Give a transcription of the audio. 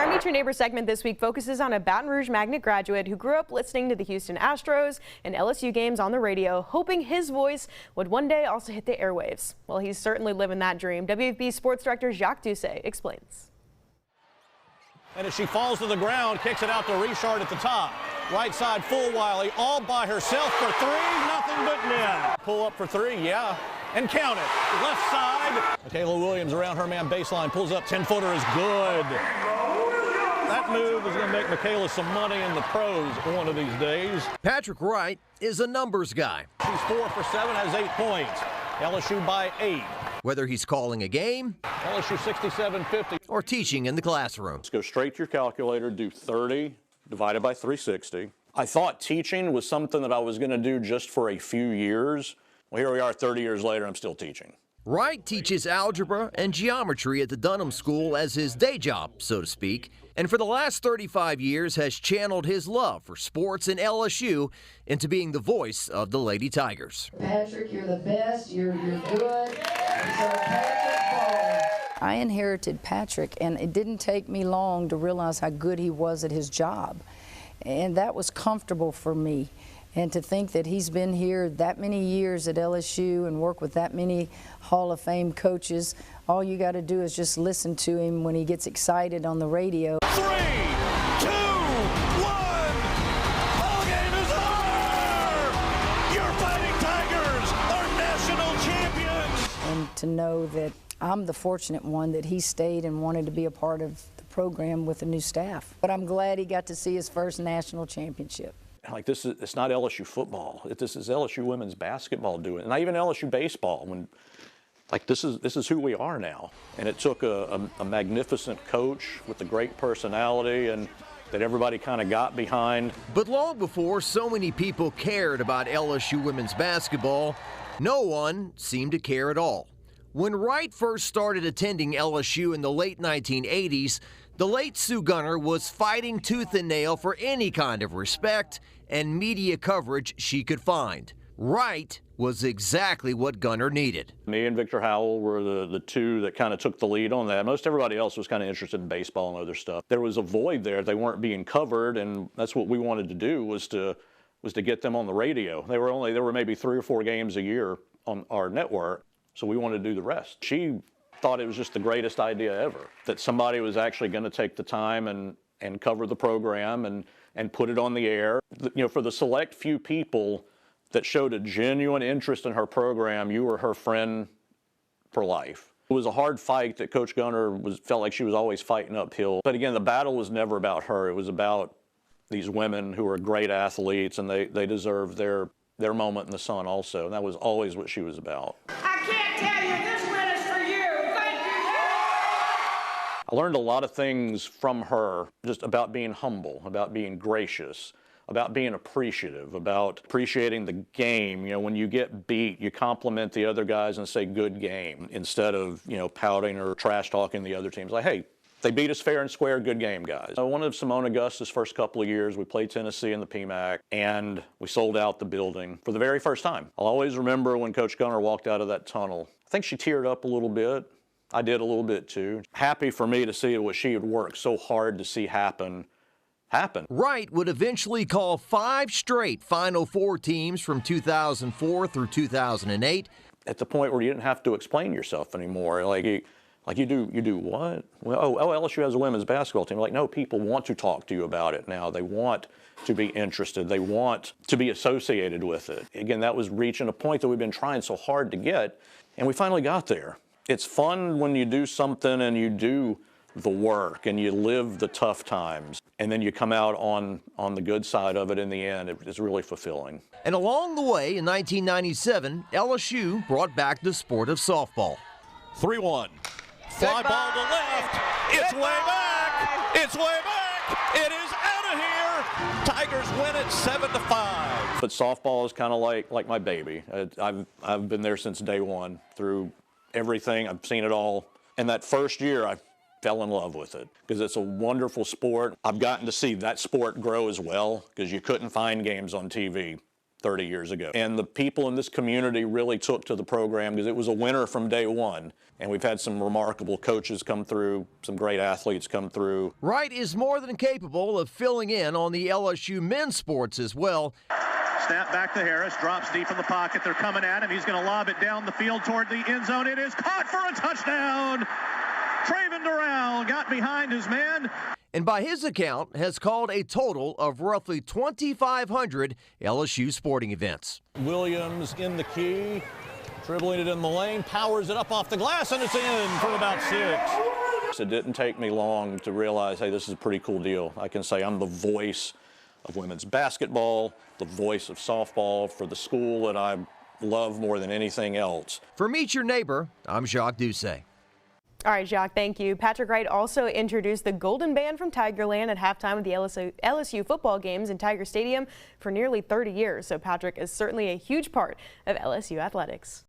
Our Meet Your Neighbor segment this week focuses on a Baton Rouge Magnet graduate who grew up listening to the Houston Astros and LSU games on the radio, hoping his voice would one day also hit the airwaves. Well, he's certainly living that dream. WFB Sports Director Jacques Doucet explains. And as she falls to the ground, kicks it out to Richard at the top. Right side full Wiley, all by herself for three, nothing but net. Pull up for three, yeah, and count it. Left side. Michaela Williams around her man baseline, pulls up, 10-footer is good. That move is going to make Michaela some money in the pros one of these days. Patrick Wright is a numbers guy. She's 4 for 7, has 8 points. LSU by 8. Whether he's calling a game, LSU 67-50. or teaching in the classroom. Let's go straight to your calculator, do 30 divided by 360. I thought teaching was something that I was going to do just for a few years. Well, here we are 30 years later, I'm still teaching. Wright teaches algebra and geometry at the Dunham School as his day job, so to speak, and for the last 35 years has channeled his love for sports and LSU into being the voice of the Lady Tigers. Patrick, you're the best, you're good. So Patrick Ball. I inherited Patrick, and it didn't take me long to realize how good he was at his job. And that was comfortable for me. And to think that he's been here that many years at LSU and worked with that many Hall of Fame coaches, all you got to do is just listen to him when he gets excited on the radio. 3, 2, 1, ball game is over! Your Fighting Tigers are national champions! And to know that I'm the fortunate one that he stayed and wanted to be a part of the program with the new staff. But I'm glad he got to see his first national championship. Like it's not LSU football. This is LSU women's basketball doing it, not even LSU baseball. This is who we are now. And it took a magnificent coach with a great personality and that everybody kind of got behind. But long before so many people cared about LSU women's basketball, no one seemed to care at all. When Wright first started attending LSU in the late 1980s, the late Sue Gunner was fighting tooth and nail for any kind of respect and media coverage she could find. Wright was exactly what Gunner needed. Me and Victor Howell were the two that kind of took the lead on that. Most everybody else was kind of interested in baseball and other stuff. There was a void there. They weren't being covered, and that's what we wanted to do was to get them on the radio. There were maybe 3 or 4 games a year on our network, so we wanted to do the rest. She thought it was just the greatest idea ever, that somebody was actually going to take the time and cover the program and put it on the air. You know, for the select few people that showed a genuine interest in her program, you were her friend for life. It was a hard fight that Coach Gunner felt like she was always fighting uphill. But again, the battle was never about her. It was about these women who are great athletes, and they deserve their moment in the sun also. And that was always what she was about. I can't tell you, this win is for you. Thank you. I learned a lot of things from her, just about being humble, about being gracious, about being appreciative, about appreciating the game. You know, when you get beat, you compliment the other guys and say, good game, instead of, pouting or trash talking the other teams. Like, hey, they beat us fair and square, good game, guys. One of Simone Augusta's first couple of years, we played Tennessee in the PMAC, and we sold out the building for the very first time. I'll always remember when Coach Gunner walked out of that tunnel. I think she teared up a little bit. I did a little bit too. Happy for me to see what she had worked so hard to see happen. Wright would eventually call 5 straight Final Four teams from 2004 through 2008. At the point where you didn't have to explain yourself anymore. Like you do what? Well, LSU has a women's basketball team. Like, no, people want to talk to you about it now. They want to be interested. They want to be associated with it. Again, that was reaching a point that we've been trying so hard to get, and we finally got there. It's fun when you do something and you do the work and you live the tough times, and then you come out on the good side of it in the end. It's really fulfilling. And along the way, in 1997, LSU brought back the sport of softball. 3-1. Fly ball to left. It's way back. It's way back. It is out of here. Tigers win it 7-5. But softball is kind of like my baby. I've been there since day one through everything. I've seen it all. And that first year, I fell in love with it because it's a wonderful sport. I've gotten to see that sport grow as well because you couldn't find games on TV 30 years ago. And the people in this community really took to the program because it was a winner from day one. And we've had some remarkable coaches come through, some great athletes come through. Wright is more than capable of filling in on the LSU men's sports as well. Snap back to Harris, drops deep in the pocket. They're coming at him. He's going to lob it down the field toward the end zone. It is caught for a touchdown. Traven Durrell got behind his man. And by his account, has called a total of roughly 2,500 LSU sporting events. Williams in the key, dribbling it in the lane, powers it up off the glass, and it's in for about 6. It didn't take me long to realize, hey, this is a pretty cool deal. I can say I'm the voice of women's basketball, the voice of softball for the school that I love more than anything else. For Meet Your Neighbor, I'm Jacques Doucet. All right, Jacques, thank you. Patrick Wright also introduced the Golden Band from Tigerland at halftime of the LSU football games in Tiger Stadium for nearly 30 years. So Patrick is certainly a huge part of LSU athletics.